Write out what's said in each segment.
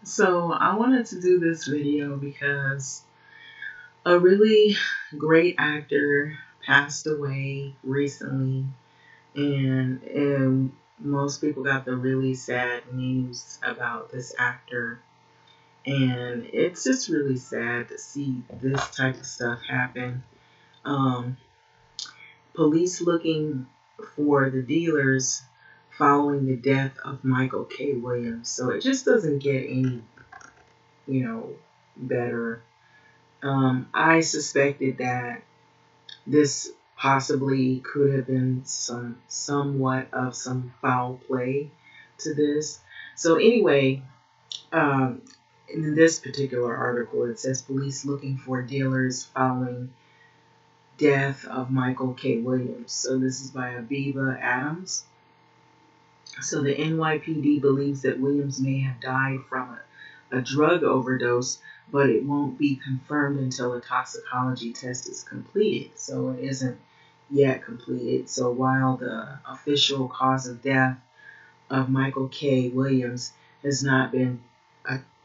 So I wanted to do this video because a really great actor passed away recently, and most people got the really sad news about this actor. And it's just really sad to see this type of stuff happen. Um, Police looking for the dealers following the death of Michael K. Williams. So it just doesn't get any, better. I suspected that this possibly could have been somewhat of some foul play to this. So anyway, um, in this particular article, it says police looking for dealers following death of Michael K. Williams. So this is by Aviva Adams. So the NYPD believes that Williams may have died from a drug overdose, but it won't be confirmed until a toxicology test is completed. So it isn't yet completed. So while the official cause of death of Michael K. Williams has not been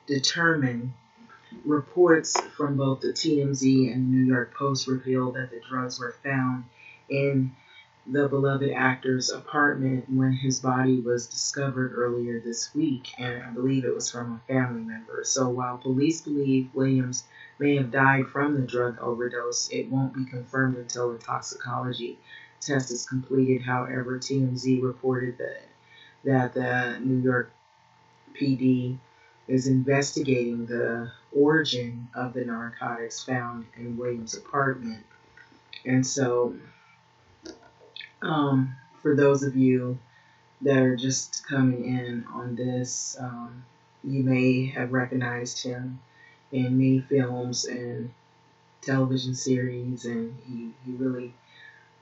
determined, reports from both the TMZ and the New York Post reveal that the drugs were found in the beloved actor's apartment when his body was discovered earlier this week, and I believe it was from a family member. So while police believe Williams may have died from the drug overdose, it won't be confirmed until the toxicology test is completed. However, TMZ reported that the New York PD is investigating the origin of the narcotics found in Williams' apartment. And so for those of you that are just coming in on this, you may have recognized him in many films and television series, and he really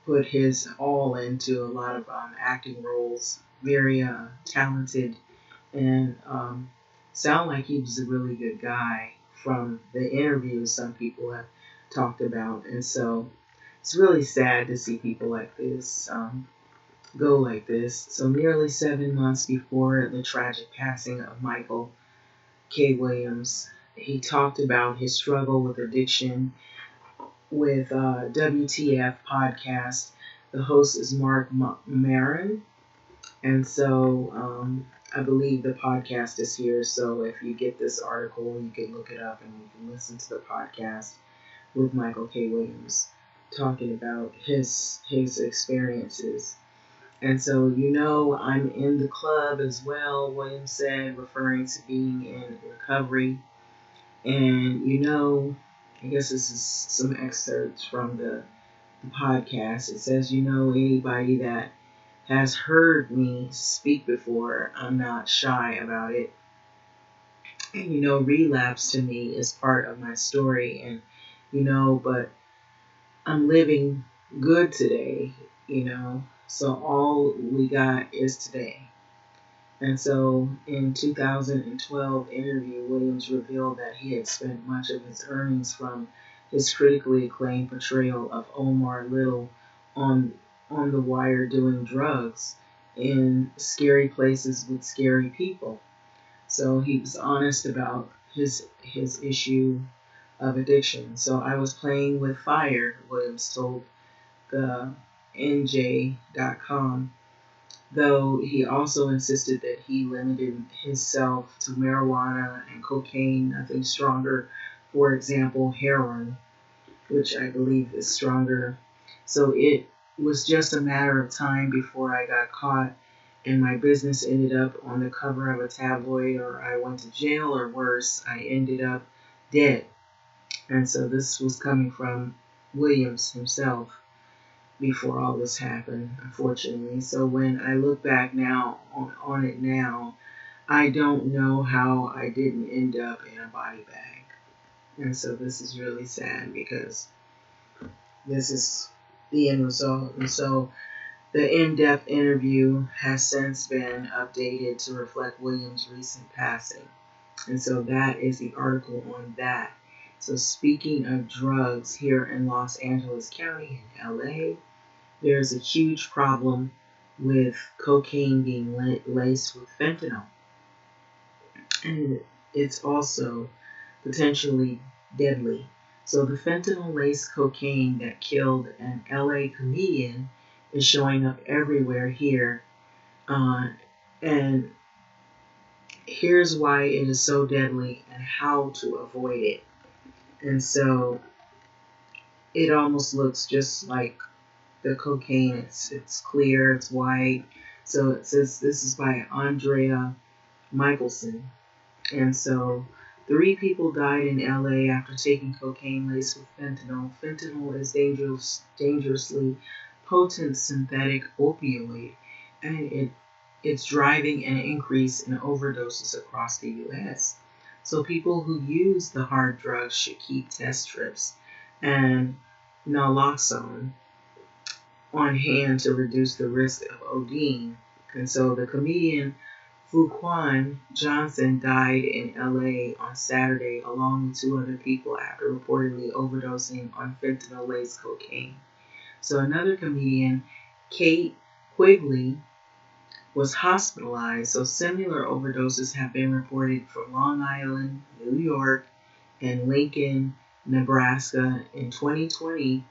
put his all into a lot of acting roles. Very talented, and sound like he was a really good guy from the interviews some people have talked about. And so it's really sad to see people like this go like this. So nearly 7 months before the tragic passing of Michael K. Williams, he talked about his struggle with addiction with WTF podcast. The host is Mark Maron. And so I believe the podcast is here. So if you get this article, you can look it up and you can listen to the podcast with Michael K. Williams talking about his experiences. And so, I'm in the club as well, Williams said, referring to being in recovery. And, I guess this is some excerpts from the podcast. It says, anybody that has heard me speak before, I'm not shy about it. And, relapse to me is part of my story. And, but I'm living good today, So all we got is today. And so in 2012 interview, Williams revealed that he had spent much of his earnings from his critically acclaimed portrayal of Omar Little on The Wire doing drugs in scary places with scary people. So he was honest about his issue of addiction. So I was playing with fire, Williams told the NJ.com, though he also insisted that he limited himself to marijuana and cocaine, nothing stronger. For example, heroin, which I believe is stronger. So it was just a matter of time before I got caught and my business ended up on the cover of a tabloid, or I went to jail, or worse, I ended up dead. And so this was coming from Williams himself before all this happened, unfortunately. So when I look back now on it now, I don't know how I didn't end up in a body bag. And so this is really sad because this is the end result. And so the in-depth interview has since been updated to reflect Williams' recent passing. And so that is the article on that. So speaking of drugs here in Los Angeles County in LA, there's a huge problem with cocaine being laced with fentanyl. And it's also potentially deadly. So the fentanyl-laced cocaine that killed an LA comedian is showing up everywhere here. And here's why it is so deadly and how to avoid it. And so it almost looks just like the cocaine. It's clear, it's white. So it says this is by Andrea Michelson. And so 3 people died in LA after taking cocaine laced with fentanyl. Fentanyl is dangerously potent synthetic opioid, and it's driving an increase in overdoses across the U.S. So people who use the hard drugs should keep test strips and naloxone on hand to reduce the risk of ODing. And so the comedian Fuquan Johnson died in LA on Saturday along with 2 other people after reportedly overdosing on fentanyl-laced cocaine. So another comedian, Kate Quigley, was hospitalized. So similar overdoses have been reported from Long Island, New York, and Lincoln, Nebraska. In 2020,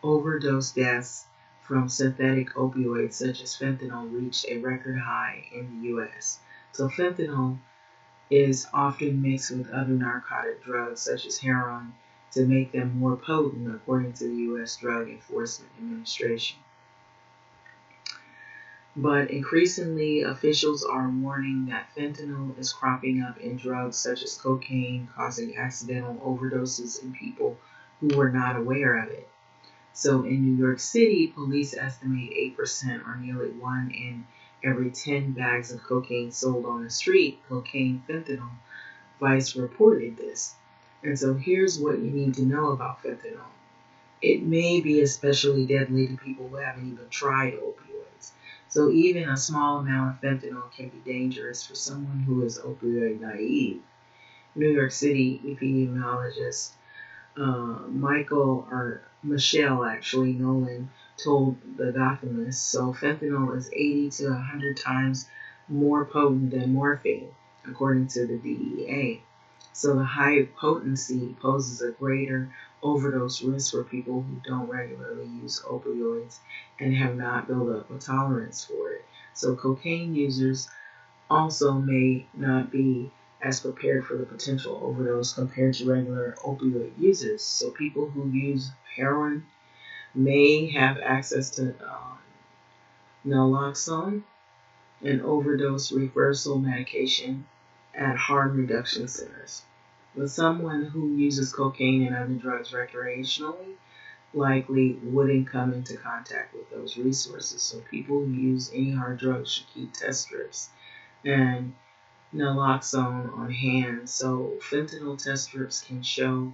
overdose deaths from synthetic opioids such as fentanyl reached a record high in the U.S. So fentanyl is often mixed with other narcotic drugs such as heroin to make them more potent, according to the U.S. Drug Enforcement Administration. But increasingly, officials are warning that fentanyl is cropping up in drugs such as cocaine, causing accidental overdoses in people who were not aware of it. So in New York City, police estimate 8% or nearly 1 in every 10 bags of cocaine sold on the street, cocaine fentanyl. Vice reported this. And so here's what you need to know about fentanyl. It may be especially deadly to people who haven't even tried opioids. So even a small amount of fentanyl can be dangerous for someone who is opioid naive. New York City epidemiologist Michelle Nolan told The Gothamist, so fentanyl is 80 to 100 times more potent than morphine, according to the DEA. So the high potency poses a greater overdose risk for people who don't regularly use opioids and have not built up a tolerance for it. So cocaine users also may not be as prepared for the potential overdose compared to regular opioid users. So people who use heroin may have access to naloxone, an overdose reversal medication at harm reduction centers. But someone who uses cocaine and other drugs recreationally likely wouldn't come into contact with those resources. So people who use any hard drugs should keep test strips and naloxone on hand. So fentanyl test strips can show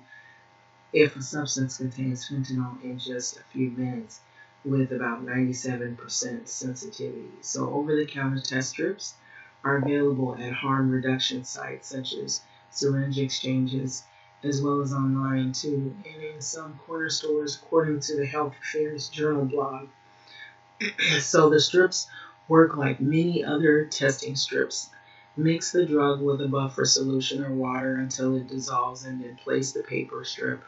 if a substance contains fentanyl in just a few minutes with about 97% sensitivity. So over-the-counter test strips are available at harm reduction sites such as syringe exchanges, as well as online too, and in some corner stores, according to the Health Affairs Journal blog. So the strips work like many other testing strips. Mix the drug with a buffer solution or water until it dissolves, and then place the paper strip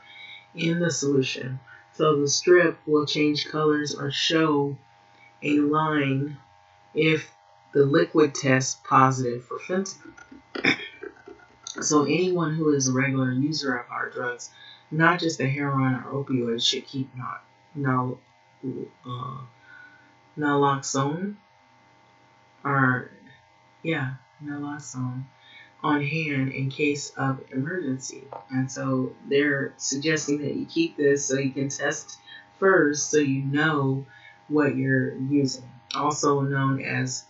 in the solution. So the strip will change colors or show a line if the liquid tests positive for fentanyl. So anyone who is a regular user of hard drugs, not just the heroin or opioids, should keep naloxone naloxone on hand in case of emergency. And so they're suggesting that you keep this so you can test first so you know what you're using. Also known as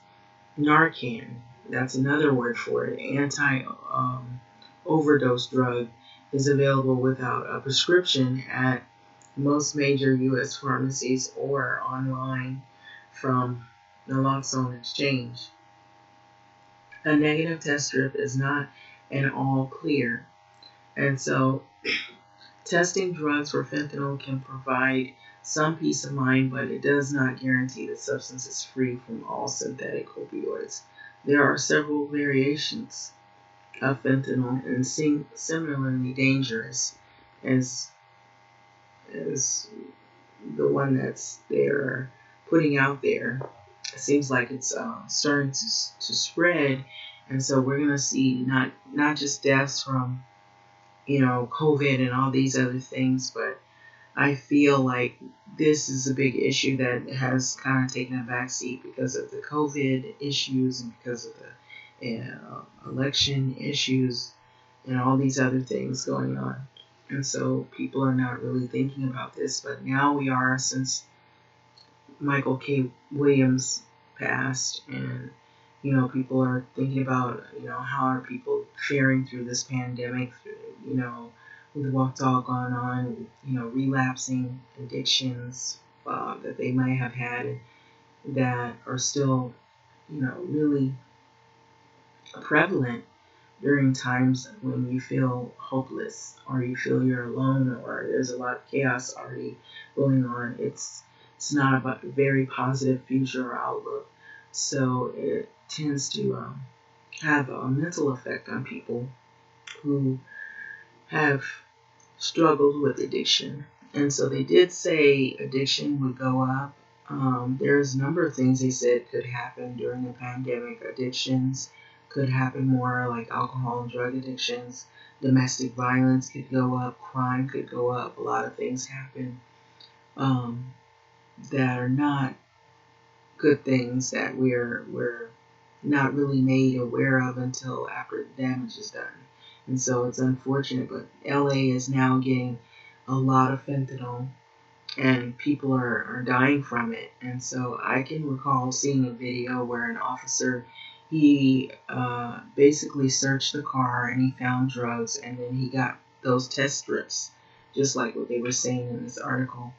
Narcan, that's another word for it. Anti-overdose drug is available without a prescription at most major U.S. pharmacies or online from Naloxone Exchange. A negative test strip is not an all clear. And so testing drugs for fentanyl can provide some peace of mind, but it does not guarantee the substance is free from all synthetic opioids. There are several variations of fentanyl and seem similarly dangerous as as the one that's they're putting out there. It seems like it's starting to spread, and so we're gonna see not just deaths from COVID and all these other things, but I feel like this is a big issue that has kind of taken a backseat because of the COVID issues and because of the election issues and all these other things going on. And so people are not really thinking about this, but now we are, since Michael K. Williams passed, and people are thinking about how are people faring through this pandemic, with what's all gone on, relapsing addictions that they might have had that are still really prevalent during times when you feel hopeless or you feel you're alone or there's a lot of chaos already going on. It's not about a very positive future or outlook. So it tends to have a mental effect on people who have struggled with addiction. And so they did say addiction would go up. There's a number of things they said could happen during the pandemic. Addictions could happen more, like alcohol and drug addictions. Domestic violence could go up. Crime could go up. A lot of things happen um, that are not good things that we're not really made aware of until after the damage is done. And so it's unfortunate, but LA is now getting a lot of fentanyl and people are dying from it. And so I can recall seeing a video where an officer, he basically searched the car and he found drugs, and then he got those test strips, just like what they were saying in this article.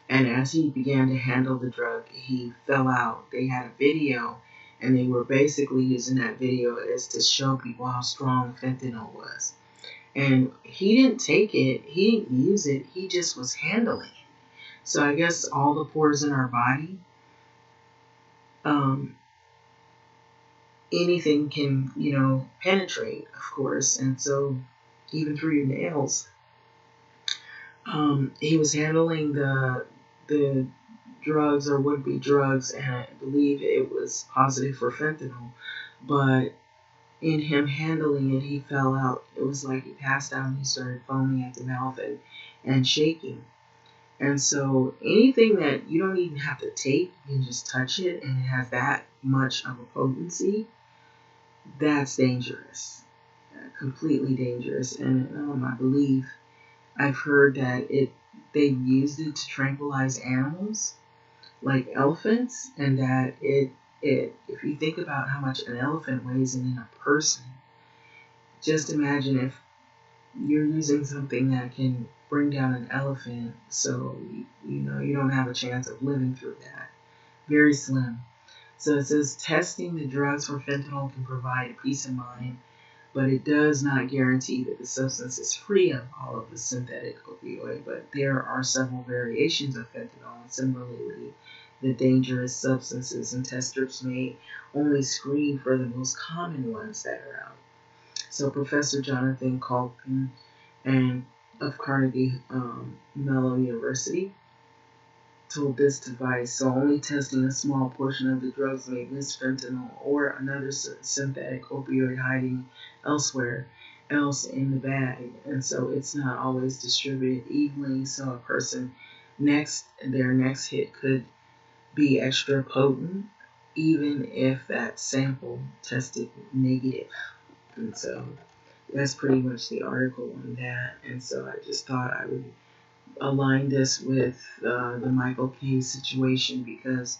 And as he began to handle the drug, he fell out. They had a video, and they were basically using that video as to show people how strong fentanyl was. And he didn't take it, he didn't use it, he just was handling it. So I guess all the pores in our body, um, anything can, penetrate, of course. And so even through your nails, he was handling the drugs or would-be drugs, and I believe it was positive for fentanyl. But in him handling it, he fell out. It was like he passed out and he started foaming at the mouth and shaking. And so anything that you don't even have to take, you can just touch it, and it has that much of a potency, that's dangerous. Completely dangerous. And I believe I've heard that they've used it to tranquilize animals like elephants, and that it if you think about how much an elephant weighs in a person, just imagine if you're using something that can bring down an elephant, so you don't have a chance of living through that. Very slim. So it says testing the drugs for fentanyl can provide peace of mind, but it does not guarantee that the substance is free of all of the synthetic opioid. But there are several variations of fentanyl, and similarly, the dangerous substances, and test strips may only screen for the most common ones that are out. So Professor Jonathan Kalkin and of Carnegie Mellon University told this device, so only testing a small portion of the drugs may miss fentanyl or another synthetic opioid hiding elsewhere else in the bag. And so it's not always distributed evenly, so a person their next hit could be extra potent even if that sample tested negative. And so that's pretty much the article on that. And so I just thought I would align this with the Michael K situation, because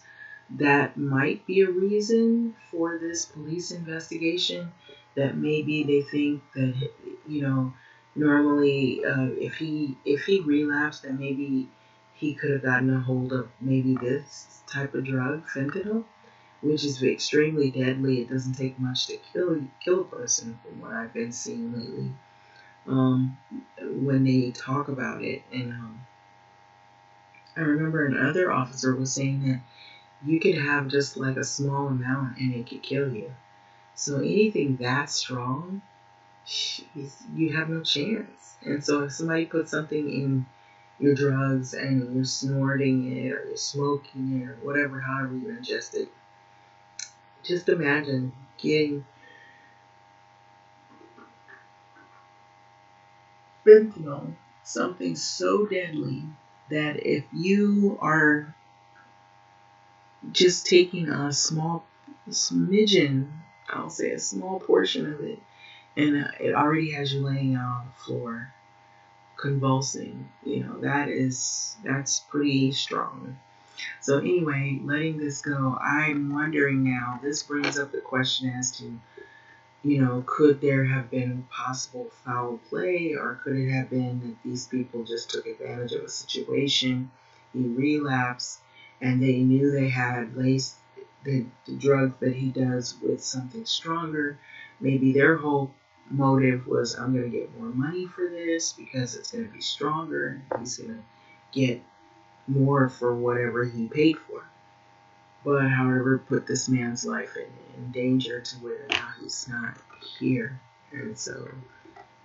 that might be a reason for this police investigation, that maybe they think that normally if he relapsed, then maybe he could have gotten a hold of maybe this type of drug, fentanyl, which is extremely deadly. It doesn't take much to kill a person, from what I've been seeing lately. When they talk about it, and I remember another officer was saying that you could have just like a small amount and it could kill you. So anything that strong, you have no chance. And so if somebody puts something in your drugs and you're snorting it or you're smoking it or whatever, however you ingest it, just imagine getting fentanyl, something so deadly that if you are just taking a small smidgen, I'll say a small portion of it, and it already has you laying out on the floor, convulsing. That's pretty strong. So anyway, letting this go, I'm wondering now. This brings up the question as to, could there have been possible foul play, or could it have been that these people just took advantage of a situation, he relapsed, and they knew they had laced the drug that he does with something stronger. Maybe their whole motive was, I'm going to get more money for this because it's going to be stronger. He's going to get more for whatever he paid for. But however, put this man's life in danger to where now he's not here. And so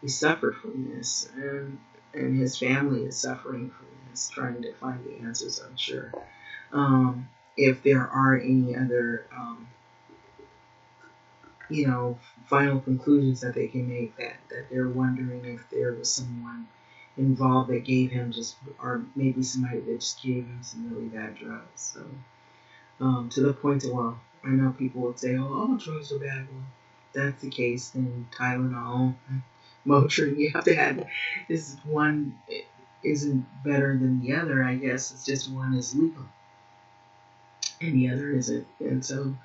he suffered from this, and his family is suffering from this, trying to find the answers, I'm sure. If there are any other, final conclusions that they can make, that they're wondering if there was someone involved that gave him just, or maybe somebody that just gave him some really bad drugs. So, to the point of, well, I know people would say, oh, all drugs are bad. Well, if that's the case, then Tylenol, Motrin, you have to have this one isn't better than the other. I guess it's just one is legal and the other isn't. And so,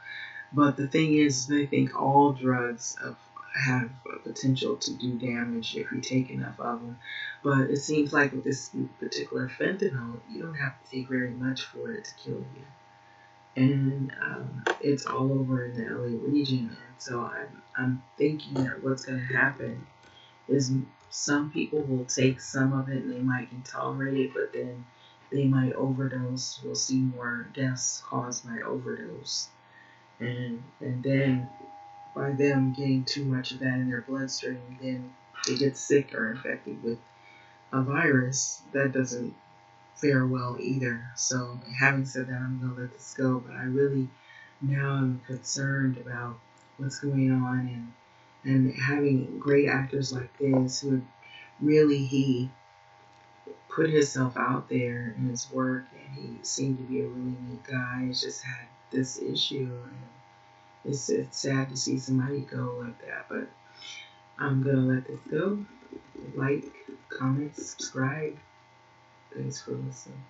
but the thing is, they think all drugs have a potential to do damage if you take enough of them. But it seems like with this particular fentanyl, you don't have to take very much for it to kill you. And it's all over in the LA region. And so I'm thinking that what's going to happen is some people will take some of it and they might can tolerate it, but then they might overdose. We'll see more deaths caused by overdose. And then by them getting too much of that in their bloodstream, then they get sick or infected with a virus that doesn't fare well either. So having said that, I'm gonna let this go, but I really now am concerned about what's going on, and having great actors like this who really he put himself out there in his work, and he seemed to be a really neat guy. He's just had this issue, and it's sad to see somebody go like that, but I'm gonna let this go. Like, comment, subscribe. Thanks for listening.